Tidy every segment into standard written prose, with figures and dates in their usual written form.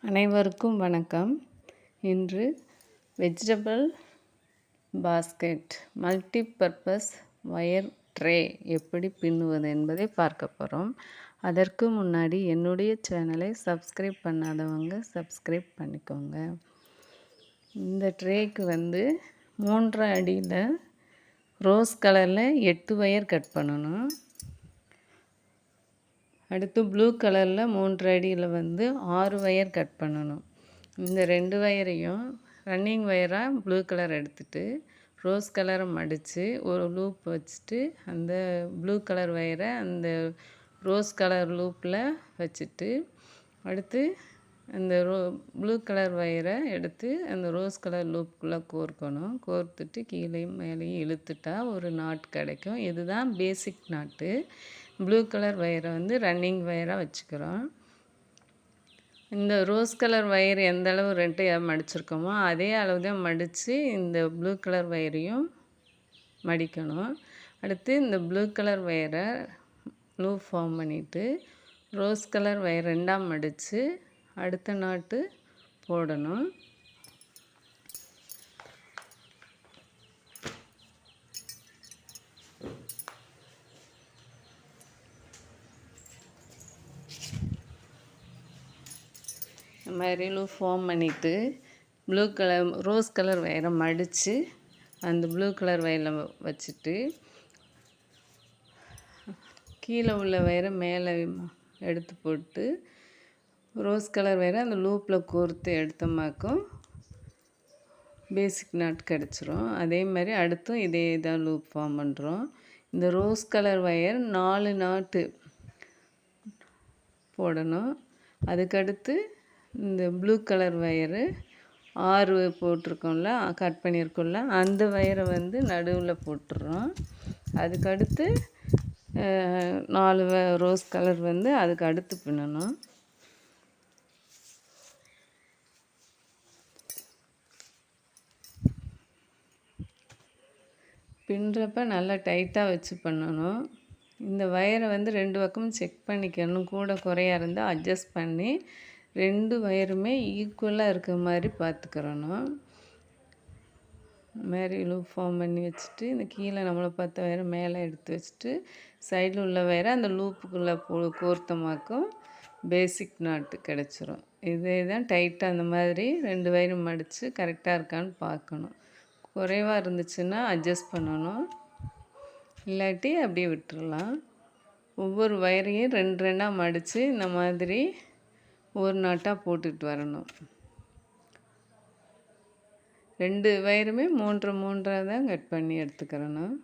அனைவருக்கும் வணக்கம். இன்று vegetable basket multipurpose wire tray எப்படி பின்னுவது என்பதை பார்க்க போகிறோம். அதற்கு முன்னாடி என்னுடைய சேனலை சப்ஸ்கிரைப் பண்ணாதவங்க சப்ஸ்கிரைப் பண்ணிக்கோங்க. இந்த ட்ரேக்கு 3 அடியில் ரோஸ் கலரில் 8 வயர் கட் பண்ணணும். அடுத்து ப்ளூ கலரில் 3 அடியில் 6 வயர் கட் பண்ணணும். இந்த 2 வயரையும் ரன்னிங் வயராக ப்ளூ கலர் எடுத்துகிட்டு ரோஸ் கலரை மடித்து ஒரு லூப் வச்சுட்டு அந்த ப்ளூ கலர் வயரை அந்த ரோஸ் கலர் லூப்பில் வச்சுட்டு அடுத்து அந்த ப்ளூ கலர் வயரை எடுத்து அந்த ரோஸ் கலர் லூப்புக்குள்ளே கோர்க்கணும். கோர்த்துட்டு கீழேயும் மேலேயும் இழுத்துட்டா ஒரு நாட் கிடைக்கும். இதுதான் பேசிக் நாட்டு. ப்ளூ கலர் வயரை ரன்னிங் வயராக வச்சுக்கிறோம். இந்த ரோஸ் கலர் வயர் எந்த அளவு 2 மடிச்சிருக்கோமோ அதே அளவு தான் மடித்து இந்த ப்ளூ கலர் வயரையும் மடிக்கணும். அடுத்து இந்த ப்ளூ கலர் வயரை லூப் ஃபார்ம் பண்ணிவிட்டு ரோஸ் கலர் வயர் 2ஆக மடித்து அடுத்த நாட்டு போடணும். இந்த மாதிரி லூப் ஃபார்ம் பண்ணிவிட்டு ரோஸ் கலர் வயரை மடித்து அந்த ப்ளூ கலர் வயரில் வச்சுட்டு கீழே உள்ள வயரை மேலே எடுத்து போட்டு ரோஸ் கலர் வயரை அந்த லூப்பில் கோர்த்து எடுத்தோமாக்கும் பேசிக் நாட் கிடச்சிரும். அதே மாதிரி அடுத்தும் இதே தான் லூப் ஃபார்ம் பண்ணுறோம். இந்த ரோஸ் கலர் வயர் 4 நாட்டு போடணும். அதுக்கடுத்து இந்த ப்ளூ கலர் வயரு 6 போட்டிருக்கோம்ல, கட் பண்ணியிருக்கோம்ல, அந்த வயரை நடுவில் போட்டுடுறோம். அதுக்கடுத்து 4 ரோஸ் கலர் அதுக்கு அடுத்து பின்னணும். பின்னுறப்ப நல்லா டைட்டாக வச்சு பண்ணணும். இந்த வயரை 2 பக்கமும் செக் பண்ணிக்கணும். கூட குறையாக இருந்தால் அட்ஜஸ்ட் பண்ணி 2 வயருமே ஈக்குவலாக இருக்கிற மாதிரி பார்த்துக்கிறணும். மாதிரி லூப் ஃபார்ம் பண்ணி வச்சுட்டு இந்த கீழே நம்மளை 10 வயரை மேலே எடுத்து வச்சுட்டு சைடில் உள்ள வயரை அந்த லூப்புக்குள்ளே கோர்த்தமாக்கும் பேசிக் நாட்டு கிடச்சிரும். இதே தான் டைட்டாக அந்த மாதிரி 2 வயரும் மடித்து கரெக்டாக இருக்கான்னு பார்க்கணும். குறைவாக இருந்துச்சுன்னா அட்ஜஸ்ட் பண்ணணும், இல்லாட்டி அப்படியே விட்டுடலாம். ஒவ்வொரு வயரையும் 2 மடித்து இந்த மாதிரி ஒரு நாட்டாக போட்டுட்டு வரணும். 2 வயருமே 3 தான் கட் பண்ணி எடுத்துக்கிறணும்.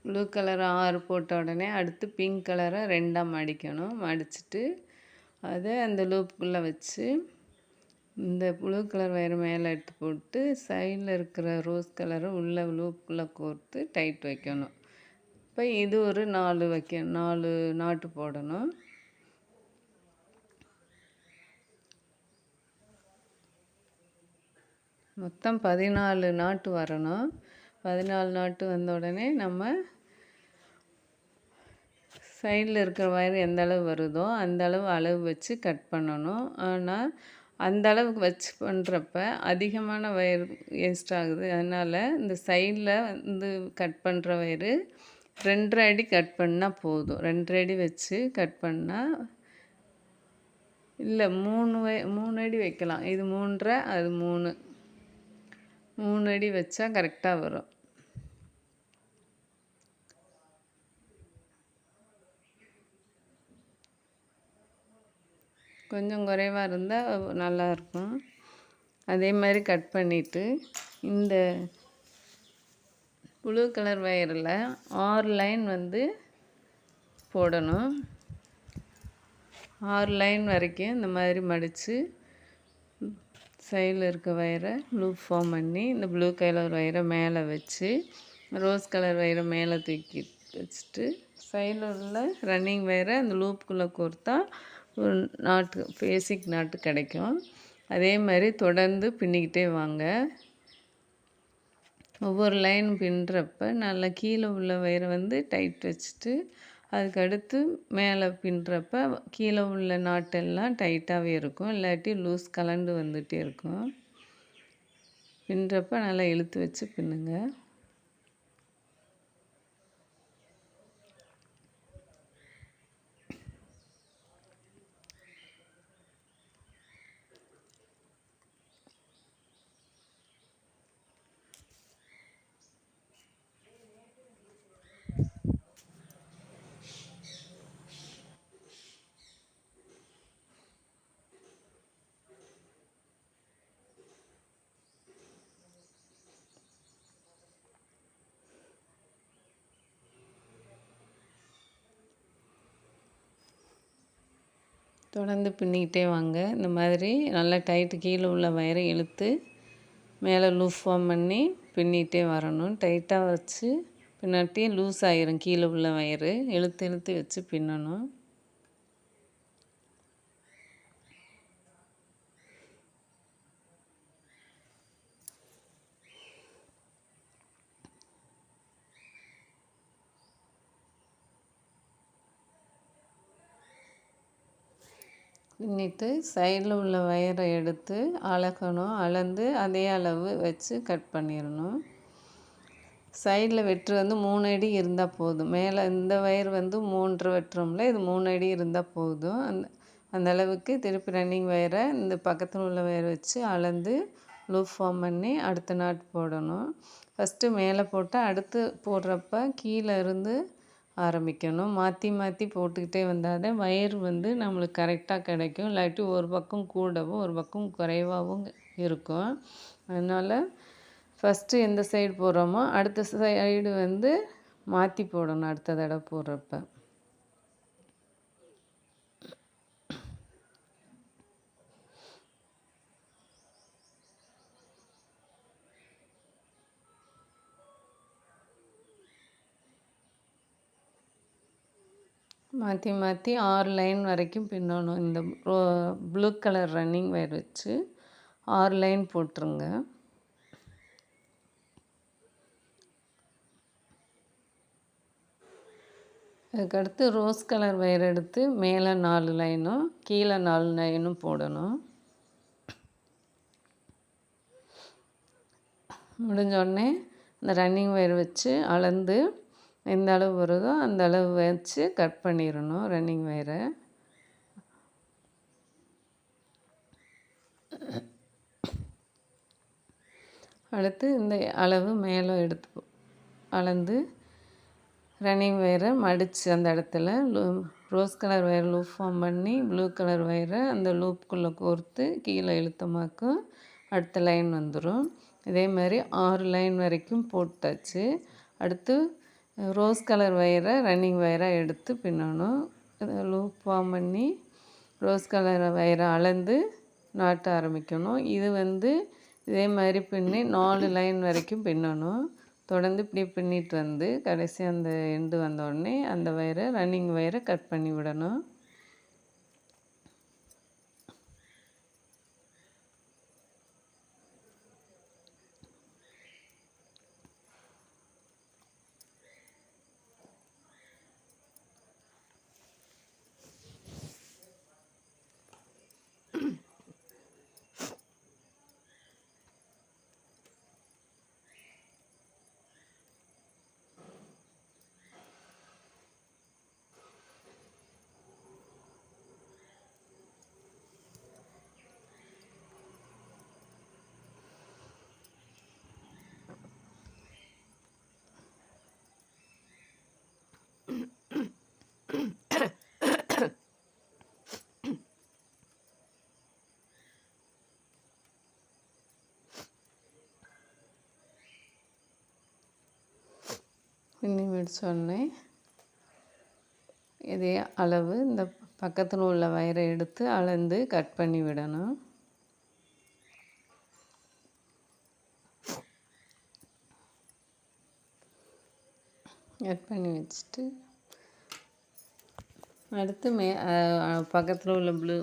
ப்ளூ கலரை 6 போட்ட உடனே அடுத்து பிங்க் கலரை 2ஆக மடிக்கணும். மடிச்சுட்டு அதை அந்த லூப்புக்குள்ளே வச்சு இந்த ப்ளூ கலர் வயரை மேலே எடுத்து போட்டு சைடில் இருக்கிற ரோஸ் கலரை உள்ள லூப்புக்குள்ளே கோர்த்து டைட் வைக்கணும். இப்போ இது ஒரு 4 நாட்டு போடணும். மொத்தம் 14 நாட்டு வரணும். 14 நாட்டு வந்த உடனே நம்ம சைடில் இருக்கிற வயர் எந்த அளவு வருதோ அந்த அளவு வச்சு கட் பண்ணணும். ஆனால் அந்த அளவுக்கு வச்சு பண்ணுறப்ப அதிகமான வயர் வேஸ்ட் ஆகுது. அதனால் இந்த சைடில் கட் பண்ணுற வயரு 2.5 அடி கட் பண்ணால் போதும். 2.5 அடி வச்சு கட் பண்ணால் இல்லை 3 அடி வைக்கலாம். இது 3.5 அது 3 அடி வச்சா கரெக்டாக வரும். கொஞ்சம் குறைவாக இருந்தால் நல்லாயிருக்கும். அதே மாதிரி கட் பண்ணிவிட்டு இந்த ப்ளூ கலர் வயரில் 6 லைன் வந்து போடணும். 6 லைன் வரைக்கும் இந்த மாதிரி மடித்து சைடில் இருக்க வயரை லூப் ஃபார்ம் பண்ணி இந்த ப்ளூ கலர் வயரை மேலே வச்சு ரோஸ் கலர் வயரை மேலே தூக்கி வச்சுட்டு சைடில் உள்ள ரன்னிங் வயரை அந்த லூப்புக்குள்ளே கோர்த்தா ஒரு நாட்டு பேசிக் நாட்டு கிடைக்கும். அதே மாதிரி தொடர்ந்து பின்னிக்கிட்டே வாங்க. ஒவ்வொரு லைன் பின்னுறப்ப நல்லா கீழே உள்ள வயரை வந்து டைட் வச்சுட்டு அதுக்கடுத்து மேலே பின்னுறப்ப கீழே உள்ள நாட்டெல்லாம் டைட்டாகவே இருக்கும், இல்லாட்டி லூஸ் கலண்டு வந்துகிட்டே இருக்கும். பின்னுறப்ப நல்லா இழுத்து வச்சு பின்னுங்க. தொடர்ந்து பின்னிக்கிட்டே வாங்க. இந்த மாதிரி நல்லா டைட்டு கீழே உள்ள வயரை இழுத்து மேலே லூப் ஃபார்ம் பண்ணி பின்னிகிட்டே வரணும். டைட்டாக வச்சு பின்னாட்டி லூஸ் ஆகிரும். கீழே உள்ள வயரு இழுத்து இழுத்து வச்சு பின்னணும். பின்னிட்டு சைடில் உள்ள வயரை எடுத்து அளக்கணும். அளந்து அதே அளவு வச்சு கட் பண்ணிடணும். சைடில் வெட்டு வந்து 3 அடி இருந்தால் போதும். மேலே இந்த வயர் வந்து 3.5 வெட்டுறோம்ல, இது 3 அடி இருந்தால் போதும். அந்த அளவுக்கு திருப்பி ரன்னிங் வயரை இந்த பக்கத்தில் உள்ள வயரை வச்சு அளந்து லூப் ஃபார்ம் பண்ணி அடுத்த நாட் போடணும். ஃபஸ்ட்டு மேலே போட்டால் அடுத்து போடுறப்ப கீழே இருந்து ஆரம்பிக்கணும். மாற்றி மாற்றி போட்டுக்கிட்டே வந்தால் தான் வயர் வந்து நம்மளுக்கு கரெக்டாக கிடைக்கும். இல்லாட்டி ஒரு பக்கம் கூடவும் ஒரு பக்கம் குறைவாகவும் இருக்கும். அதனால் ஃபஸ்ட்டு எந்த சைடு போடுறோமோ அடுத்த சைடு வந்து மாற்றி போடணும் அடுத்த தடவை போடுறப்ப. மாற்றி மாற்றி 6 லைன் வரைக்கும் பின்னணும். இந்த ப்ளூ கலர் ரன்னிங் வயர் வச்சு 6 லைன் போட்டுருங்க. அதுக்கடுத்து ரோஸ் கலர் வயர் எடுத்து மேலே 4 லைனும் கீழே 4 லைனும் போடணும். முடிஞ்சோடனே இந்த ரன்னிங் வயர் வச்சு அளந்து எந்த அளவு வருதோ அந்த அளவு வச்சு கட் பண்ணிடணும் ரன்னிங் வயரை. அடுத்து இந்த அளவு மேலே எடுத்து அளந்து ரன்னிங் வயரை மடித்து அந்த இடத்துல rose colour wire loop form பண்ணி ப்ளூ கலர் வயரை அந்த லூப்புக்குள்ளே கோர்த்து கீழே இழுத்தமாக்கும் அடுத்த லைன் வந்துடும். இதே மாதிரி 6 லைன் வரைக்கும் போட்டாச்சு. அடுத்து ரோஸ் கலர் வயரை ரன்னிங் வயராக எடுத்து பின்னணும். லூப் ஃபார்ம் பண்ணி ரோஸ் கலர் வயரை அளந்து நாட்ட ஆரம்பிக்கணும். இது வந்து இதே மாதிரி பின்னி 4 லைன் வரைக்கும் பின்னணும். தொடர்ந்து இப்படி பின்னிட்டு வந்து கடைசி அந்த எண்டு வந்தோடனே அந்த வயரை ரன்னிங் வயரை கட் பண்ணி விடணும். பின்னி முடித்தோடனே இதே அளவு இந்த பக்கத்தில் உள்ள வயரை எடுத்து அளந்து கட் பண்ணி விடணும். கட் பண்ணி வச்சுட்டு அடுத்து பக்கத்தில் உள்ள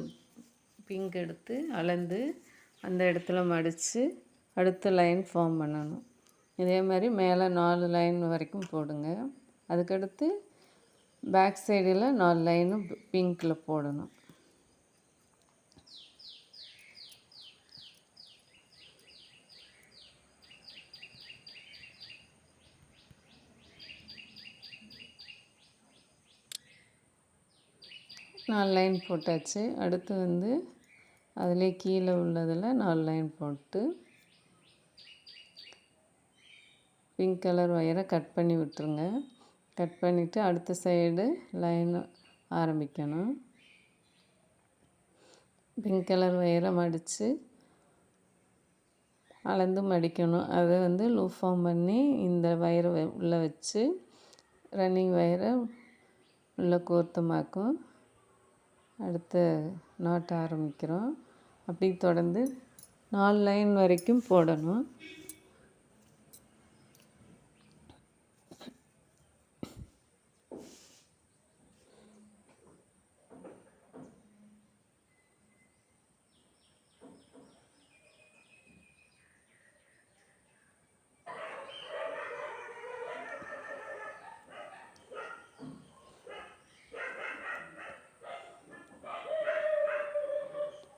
பிங்க் எடுத்து அளந்து அந்த இடத்துல மடித்து அடுத்த லைன் ஃபார்ம் பண்ணணும். இதே மாதிரி மேலே 4 லைன் வரைக்கும் போடுங்க. அதுக்கடுத்து பேக் சைடில் 4 லைனும் பிங்க்கில் போடணும். நாலு லைன் போட்டாச்சு. அடுத்து அதிலே கீழே உள்ளதில் 4 லைன் போட்டு பிங்க் கலர் ஒயரை கட் பண்ணி விட்டுருங்க. கட் பண்ணிவிட்டு அடுத்த சைடு லைன் ஆரம்பிக்கணும். பிங்க் கலர் ஒயரை மடித்து அளந்து மடிக்கணும். அதை லூப் ஃபார்ம் பண்ணி இந்த வயரை உள்ளே வச்சு ரன்னிங் வயரை உள்ளே கோர்த்தமாக்கும் அடுத்த நாட்ட ஆரம்பிக்கிறோம். அப்படி தொடர்ந்து 4 லைன் வரைக்கும் போடணும்.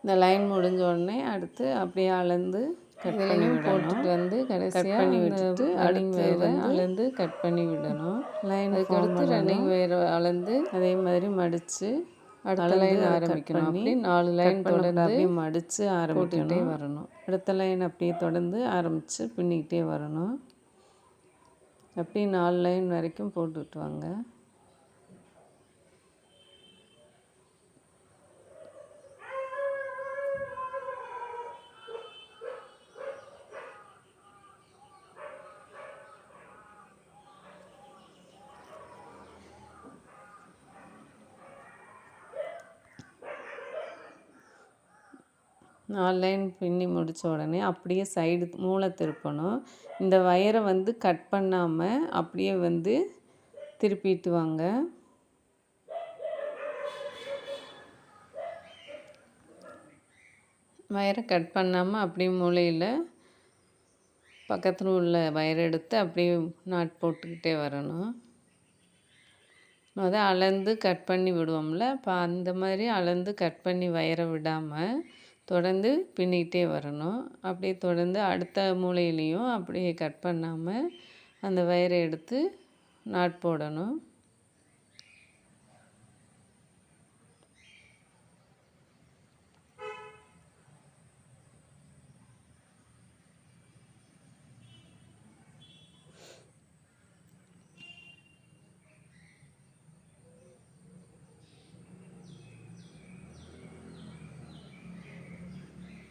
இந்த லைன் முடிஞ்ச உடனே அடுத்து அப்படியே அளந்து கட் பண்ணி போட்டுட்டு கடைசியாக பண்ணி விட்டுட்டு அடுத்து அளந்து கட் பண்ணி விடணும். லைனுக்கு அடுத்து ரன்னிங் வயரை அளந்து அதே மாதிரி மடித்து அடுத்த லைன் ஆரம்பிக்கணும். அப்படி 4 லைன் தொடர்ந்து அப்படியே மடித்து ஆரம்பிக்கிட்டே வரணும். அடுத்த லைன் அப்படியே தொடர்ந்து ஆரம்பித்து பின்னிக்கிட்டே வரணும். அப்படியே 4 லைன் வரைக்கும் போட்டுட்டு வாங்க. நாலு லைன் பின்னி முடித்த உடனே அப்படியே சைடு மூளை திருப்பணும். இந்த வயரை கட் பண்ணாமல் அப்படியே திருப்பிட்டு வாங்க. வயரை கட் பண்ணாமல் அப்படியே மூலையில் பக்கத்தில் உள்ள வயரை எடுத்து அப்படியே நாட் போட்டுக்கிட்டே வரணும். அளந்து கட் பண்ணி விடுவோம்ல, இப்போ அந்த மாதிரி அளந்து கட் பண்ணி வயரை விடாமல் தொடர்ந்து பின்னிக்கிட்டே வரணும். அப்படியே தொடர்ந்து அடுத்த மூலையிலையும் அப்படியே கட் பண்ணாமல் அந்த வயரை எடுத்து நாட் போடணும்.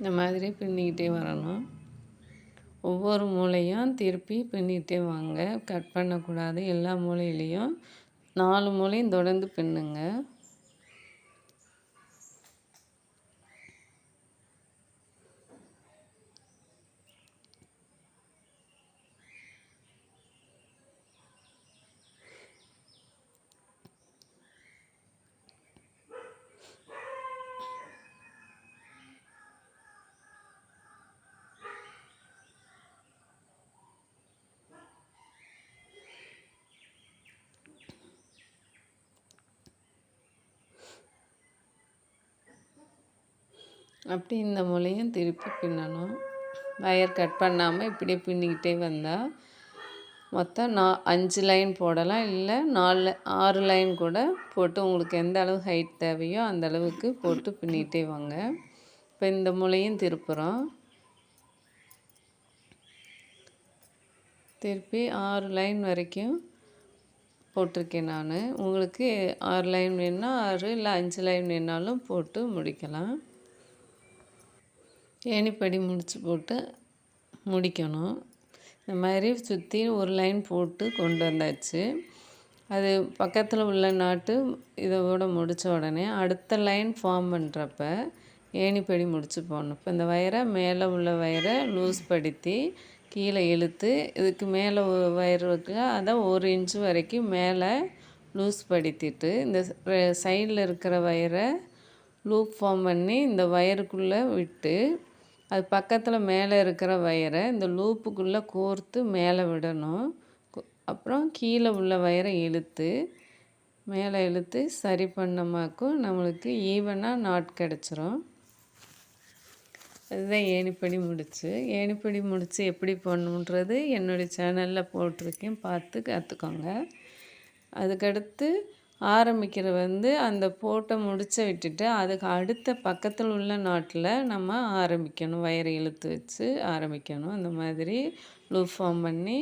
இந்த மாதிரி பின்னிக்கிட்டே வரணும். ஒவ்வொரு மூலையும் திருப்பி பின்னிக்கிட்டே வாங்க. கட் பண்ணக்கூடாது. எல்லா மூலையிலையும் 4 மூலையும் தொடர்ந்து பின்னுங்க. அப்படி இந்த மூலையும் திருப்பி பின்னணும். வயர் கட் பண்ணாமல் இப்படியே பின்னிக்கிட்டே வந்தால் மொத்தம் 5 லைன் போடலாம். இல்லை 6 லைன் கூட போட்டு உங்களுக்கு எந்த அளவு ஹைட் தேவையோ அந்த அளவுக்கு போட்டு பின்னிக்கிட்டே வாங்க. இப்போ இந்த மூலையும் திருப்புறோம். திருப்பி 6 லைன் வரைக்கும் போட்டிருக்கேன் நான். உங்களுக்கு 6 லைன் வேணுன்னா 6, இல்லை 5 லைன் வேணாலும் போட்டு முடிக்கலாம். ஏணிப்படி முடிச்சு போட்டு முடிக்கணும். இந்த மாதிரி சுற்றி ஒரு லைன் போட்டு கொண்டு வந்தாச்சு. அது பக்கத்தில் உள்ள நாட்டு இதோட முடித்த உடனே அடுத்த லைன் ஃபார்ம் பண்ணுறப்ப ஏணிப்படி முடிச்சு போடணும். இப்போ இந்த வயரை மேலே உள்ள வயரை லூஸ் படுத்தி கீழே இழுத்து இதுக்கு மேலே வயர் இருக்குல்ல அதை 1 இன்ச்சு வரைக்கும் மேலே லூஸ் படுத்திட்டு இந்த சைடில் இருக்கிற வயரை லூப் ஃபார்ம் பண்ணி இந்த வயருக்குள்ளே விட்டு அது பக்கத்தில் மேலே இருக்கிற வயரை இந்த லூப்புக்குள்ளே கோர்த்து மேலே விடணும். அப்புறம் கீழே உள்ள வயரை இழுத்து மேலே இழுத்து சரி பண்ணமாக்கும் நம்மளுக்கு ஈவனாக நாட் கிடச்சிரும். அதுதான் ஏணிப்படி முடிச்சு. ஏணிப்படி முடிச்சு எப்படி பண்ணணுன்றது என்னுடைய சேனலில் போட்டிருக்கேன், பார்த்து கற்றுக்கோங்க. அதுக்கடுத்து ஆரம்பிக்கிற அந்த போட்டை முடிச்ச விட்டுட்டு அதுக்கு அடுத்த பக்கத்தில் உள்ள நாட்டில் நம்ம ஆரம்பிக்கணும். வயரை இழுத்து வச்சு ஆரம்பிக்கணும். அந்த மாதிரி லூப் ஃபார்ம் பண்ணி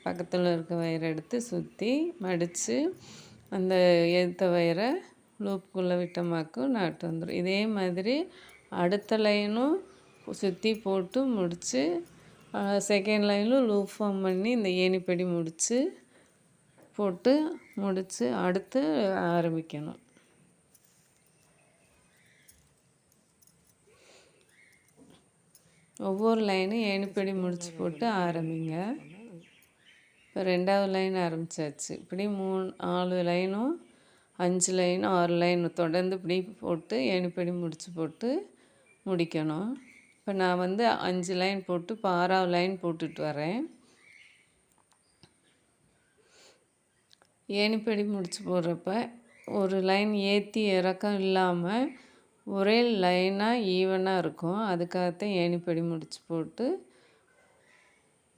பக்கத்தில் இருக்க வயரை எடுத்து சுற்றி மடித்து அந்த எடுத்த வயரை லூப்புக்குள்ளே விட்டமாக்கும் நாட்டு வந்துடும். இதே மாதிரி அடுத்த லைனும் சுற்றி போட்டு முடித்து செகண்ட் லைனும் லூப் ஃபார்ம் பண்ணி இந்த ஏணிப்படி முடித்து போட்டு முடித்து அடுத்து ஆரம்பிக்கணும். ஒவ்வொரு லைனும் ஏணிப்படி முடித்து போட்டு ஆரம்பிங்க. இப்போ 2வது லைன் ஆரம்பித்தாச்சு. இப்படி 4 லைனும் 5 லைனும் 6 லைனும் தொடர்ந்து இப்படி போட்டு ஏணிப்படி முடித்து போட்டு முடிக்கணும். இப்போ நான் 5 லைன் போட்டு இப்போ 6வது லைன் போட்டுட்டு வரேன். ஏணிப்படி முடிச்சு போடுறப்ப ஒரு லைன் ஏற்றி இறக்கம் இல்லாமல் ஒரே லைனாக ஈவனாக இருக்கும். அதுக்காகத்தான் ஏணிப்படி முடிச்சு போட்டு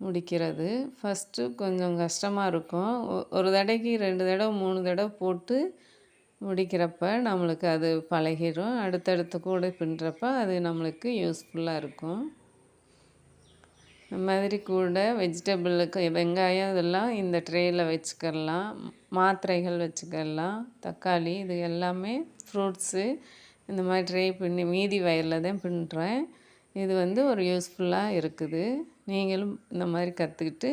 முடிக்கிறது. ஃபஸ்ட்டு கொஞ்சம் கஷ்டமாக இருக்கும். ஒரு தடவைக்கு 2 தடவை 3 தடவை போட்டு முடிக்கிறப்ப நம்மளுக்கு அது பழகிடும். அடுத்தடுத்து கூட பின்னுறப்ப அது நம்மளுக்கு யூஸ்ஃபுல்லாக இருக்கும். இந்த மாதிரி கூட வெஜிடபிளுக்கு வெங்காயம் இதெல்லாம் இந்த ட்ரேயில் வச்சுக்கலாம். மாத்திரைகள் வச்சுக்கலாம். தக்காளி இது எல்லாமே ஃப்ரூட்ஸு இந்த மாதிரி ட்ரே பின்னி மீதி வயரில் தான் பின்னுறேன். இது ஒரு யூஸ்ஃபுல்லாக இருக்குது. நீங்களும் இந்த மாதிரி கற்றுக்கிட்டு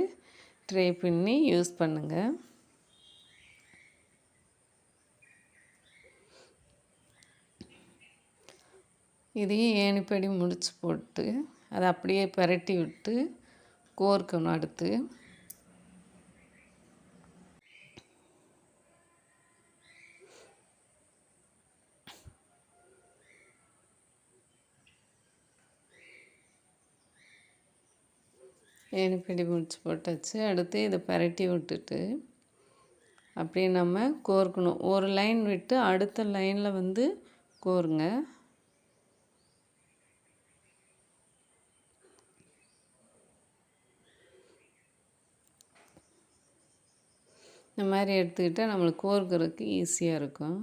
ட்ரை பண்ணி யூஸ் பண்ணுங்கள். இதையும் ஏணிப்படி முடிச்சு போட்டு அதை அப்படியே பரட்டி விட்டு கோர்க்கணும். அடுத்து ஏணிப்படி முடிச்சு போட்டாச்சு. அடுத்து இதை பரட்டி விட்டுட்டு அப்படியே நம்ம கோர்க்கணும். ஒரு லைன் விட்டு அடுத்த லைனில் கோருங்க. இந்த மாதிரி எடுத்துக்கிட்டால் நம்மளுக்கு கோர்க்கிறதுக்கு ஈஸியாக இருக்கும்.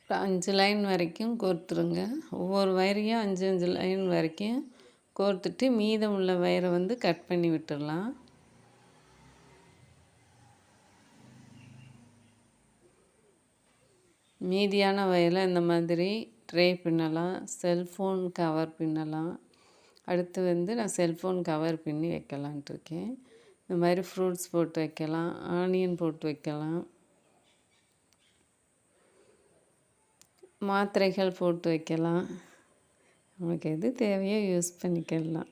ஒரு 5 லைன் வரைக்கும் கோர்த்துருங்க. ஒவ்வொரு வயரையும் 5 லைன் வரைக்கும் கோர்த்துட்டு மீதம் உள்ள வயரை கட் பண்ணி விட்டுடலாம். மீதியான வயரை இந்த மாதிரி ட்ரே பின்னலாம். செல்ஃபோன் கவர் பின்னலாம். அடுத்து நான் செல்ஃபோன் கவர் பின்னி வைக்கலான்ட்டு இருக்கேன். இந்த மாதிரி ஃப்ரூட்ஸ் போட்டு வைக்கலாம். ஆனியன் போட்டு வைக்கலாம். மாத்திரைகள் போட்டு வைக்கலாம். நமக்கு எது தேவையோ யூஸ் பண்ணிக்கலாம்.